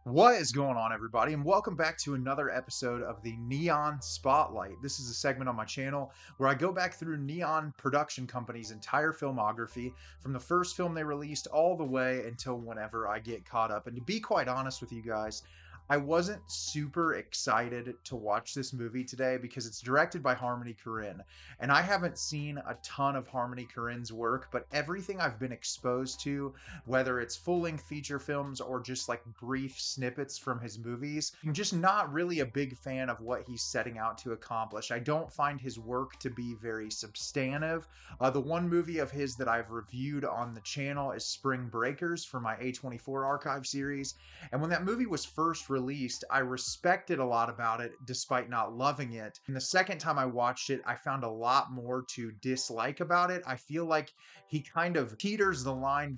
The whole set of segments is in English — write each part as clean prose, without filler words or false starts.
What is going on, everybody, and welcome back to another episode of the Neon Spotlight. This is a segment on my channel where I go back through Neon Production Company's entire filmography from the first film they released all the way until whenever I get caught up. And to be quite honest with you guys, I wasn't super excited to watch this movie today because it's directed by Harmony Korine, and I haven't seen a ton of Harmony Korine's work, but everything I've been exposed to, whether it's full-length feature films or just like brief snippets from his movies, I'm just not really a big fan of what he's setting out to accomplish. I don't find his work to be very substantive. The one movie of his that I've reviewed on the channel is Spring Breakers for my A24 archive series, and when that movie was first released, I respected a lot about it despite not loving it. And the second time I watched it, I found a lot more to dislike about it. I feel like he kind of teeters the line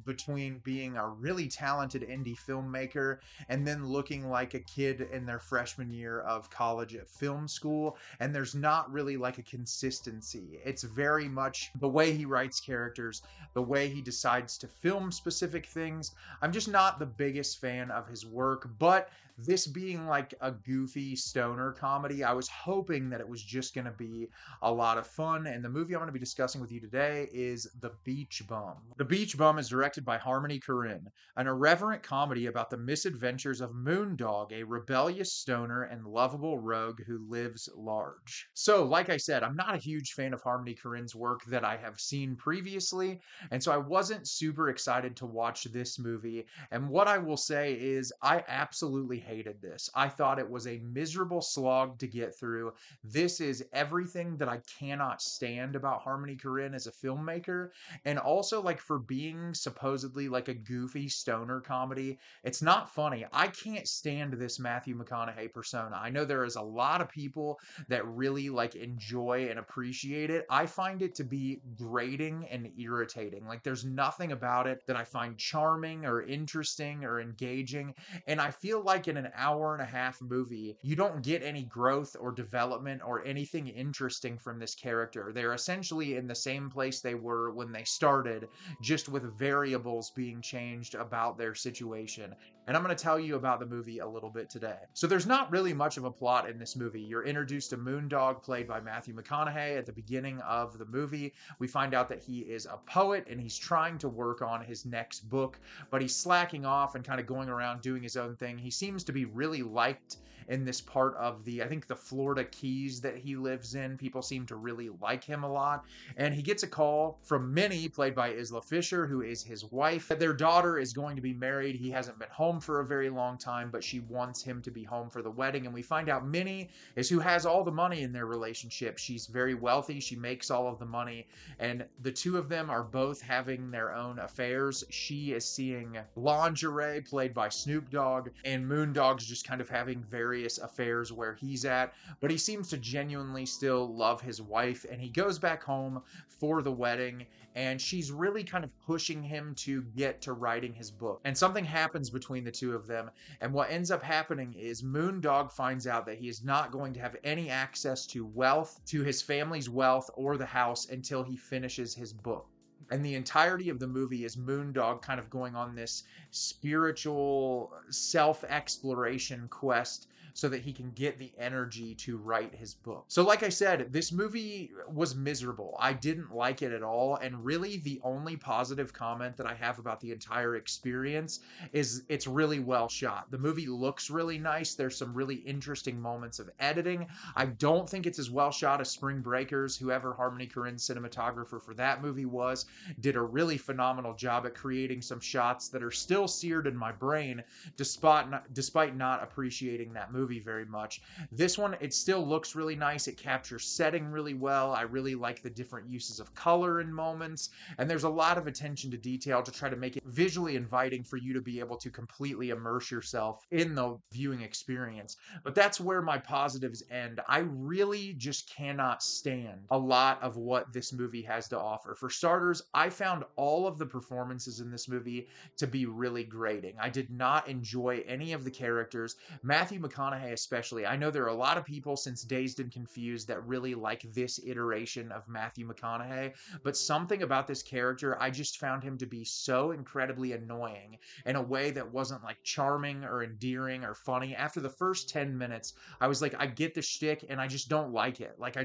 between being a really talented indie filmmaker and then looking like a kid in their freshman year of college at film school, and there's not really like a consistency. It's very much the way he writes characters, the way he decides to film specific things. I'm just not the biggest fan of his work, but this being like a goofy stoner comedy, I was hoping that it was just going to be a lot of fun. And the movie I'm going to be discussing with you today is The Beach Bum. The Beach Bum is directed by Harmony Korine, an irreverent comedy about the misadventures of Moondog, a rebellious stoner and lovable rogue who lives large. So, like I said, I'm not a huge fan of Harmony Korine's work that I have seen previously, and so I wasn't super excited to watch this movie. And what I will say is I absolutely hated this. I thought it was a miserable slog to get through. This is everything that I cannot stand about Harmony Korine as a filmmaker. And also, like, for being supposedly like a goofy stoner comedy, it's not funny. I can't stand this Matthew McConaughey persona. I know there is a lot of people that really like enjoy and appreciate it. I find it to be grating and irritating. Like, there's nothing about it that I find charming or interesting or engaging. And I feel like in an hour and a half movie, you don't get any growth or development or anything interesting from this character. They're essentially in the same place they were when they started, just with variables being changed about their situation. And I'm going to tell you about the movie a little bit today. So there's not really much of a plot in this movie. You're introduced to Moondog, played by Matthew McConaughey, at the beginning of the movie. We find out that he is a poet and he's trying to work on his next book, but he's slacking off and kind of going around doing his own thing. He seems to be really liked in this part of I think the Florida Keys that he lives in. People seem to really like him a lot. And he gets a call from Minnie, played by Isla Fisher, who is his wife. Their daughter is going to be married. He hasn't been home for a very long time, but she wants him to be home for the wedding. And we find out Minnie is who has all the money in their relationship. She's very wealthy. She makes all of the money. And the two of them are both having their own affairs. She is seeing Lingerie, played by Snoop Dogg, and Moondog's just kind of having various affairs where he's at, but he seems to genuinely still love his wife, and he goes back home for the wedding, and she's really kind of pushing him to get to writing his book. And something happens between the two of them, and what ends up happening is Moondog finds out that he is not going to have any access to wealth, to his family's wealth, or the house until he finishes his book. And the entirety of the movie is Moondog kind of going on this spiritual self-exploration quest so that he can get the energy to write his book. So like I said, this movie was miserable. I didn't like it at all. And really the only positive comment that I have about the entire experience is it's really well shot. The movie looks really nice. There's some really interesting moments of editing. I don't think it's as well shot as Spring Breakers. Whoever Harmony Korine's cinematographer for that movie was, did a really phenomenal job at creating some shots that are still seared in my brain despite not appreciating that movie very much. This one, it still looks really nice. It captures setting really well. I really like the different uses of color in moments, and there's a lot of attention to detail to try to make it visually inviting for you to be able to completely immerse yourself in the viewing experience. But that's where my positives end. I really just cannot stand a lot of what this movie has to offer. For starters, I found all of the performances in this movie to be really grating. I did not enjoy any of the characters. Matthew McConaughey, especially. I know there are a lot of people since Dazed and Confused that really like this iteration of Matthew McConaughey, but something about this character, I just found him to be so incredibly annoying in a way that wasn't like charming or endearing or funny. After the first 10 minutes, I was like, I get the shtick and I just don't like it. Like,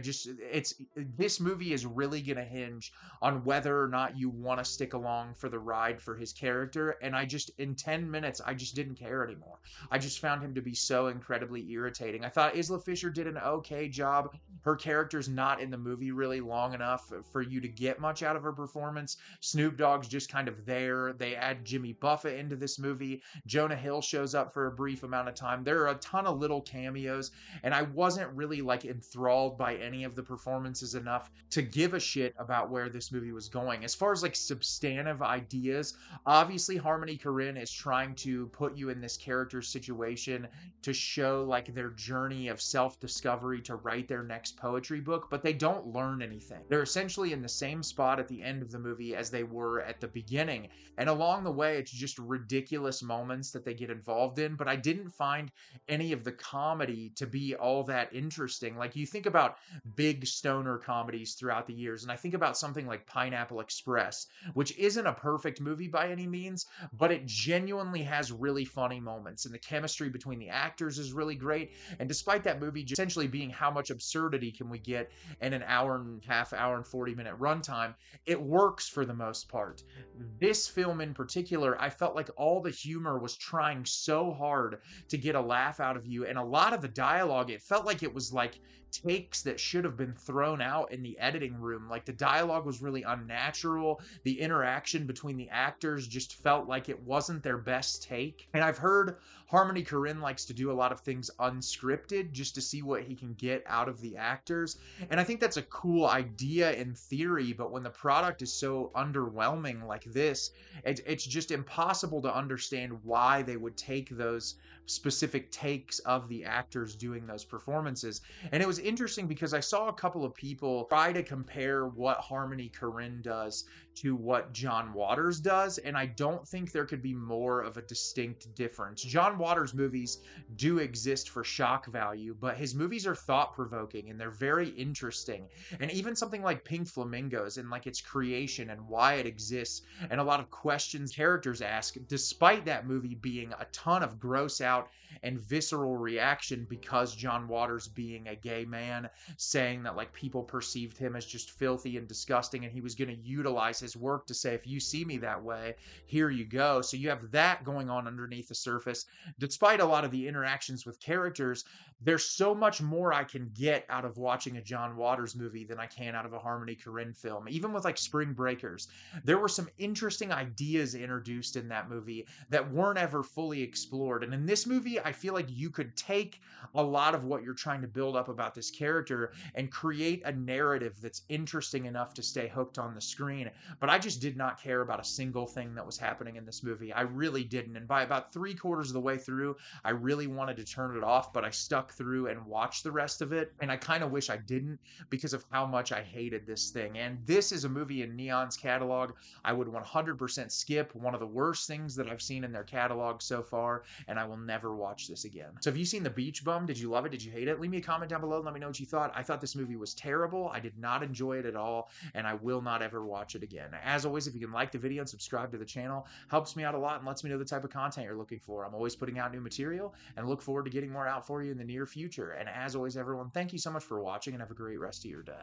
this movie is really going to hinge on whether or not you want to stick along for the ride for his character. And in 10 minutes, I just didn't care anymore. I just found him to be so incredibly irritating. I thought Isla Fisher did an okay job. Her character's not in the movie really long enough for you to get much out of her performance. Snoop Dogg's just kind of there. They add Jimmy Buffett into this movie. Jonah Hill shows up for a brief amount of time. There are a ton of little cameos, and I wasn't really like enthralled by any of the performances enough to give a shit about where this movie was going. As far as like substantive ideas, obviously Harmony Korine is trying to put you in this character's situation to show like their journey of self-discovery to write their next poetry book, but they don't learn anything. They're essentially in the same spot at the end of the movie as they were at the beginning. And along the way, it's just ridiculous moments that they get involved in, but I didn't find any of the comedy to be all that interesting. Like, you think about big stoner comedies throughout the years, and I think about something like Pineapple Express, which isn't a perfect movie by any means, but it genuinely has really funny moments, and the chemistry between the actors is really great. And despite that movie just essentially being how much absurdity can we get in an hour and a half, hour and 40-minute runtime, it works for the most part. This film in particular, I felt like all the humor was trying so hard to get a laugh out of you, and a lot of the dialogue, it felt like it was like takes that should have been thrown out in the editing room. Like, the dialogue was really unnatural. The interaction between the actors just felt like it wasn't their best take. And I've heard Harmony Korine likes to do a lot of things unscripted just to see what he can get out of the actors. And I think that's a cool idea in theory, but when the product is so underwhelming like this, it's just impossible to understand why they would take those specific takes of the actors doing those performances. And it was interesting because I saw a couple of people try to compare what Harmony Korine does to what John Waters does, and I don't think there could be more of a distinct difference. John Waters' movies do exist for shock value, but his movies are thought-provoking and they're very interesting. And even something like Pink Flamingos and like its creation and why it exists, and a lot of questions characters ask, despite that movie being a ton of gross out and visceral reaction because John Waters, being a gay man, saying that like people perceived him as just filthy and disgusting, and he was going to utilize his work to say, if you see me that way, here you go. So you have that going on underneath the surface. Despite a lot of the interactions with characters, there's so much more I can get out of watching a John Waters movie than I can out of a Harmony Korine film. Even with like Spring Breakers, there were some interesting ideas introduced in that movie that weren't ever fully explored. And in this movie, I feel like you could take a lot of what you're trying to build up about this character and create a narrative that's interesting enough to stay hooked on the screen. But I just did not care about a single thing that was happening in this movie. I really didn't. And by about 3/4 of the way through, I really wanted to turn it off, but I stuck through and watched the rest of it. And I kind of wish I didn't because of how much I hated this thing. And this is a movie in Neon's catalog I would 100% skip. One of the worst things that I've seen in their catalog so far, and I will never watch this again. So have you seen The Beach Bum? Did you love it? Did you hate it? Leave me a comment down below and let me know what you thought. I thought this movie was terrible. I did not enjoy it at all, and I will not ever watch it again. As always, if you can like the video and subscribe to the channel, helps me out a lot and lets me know the type of content you're looking for. I'm always putting out new material and look forward to getting more out for you in the near future. And as always, everyone, thank you so much for watching and have a great rest of your day.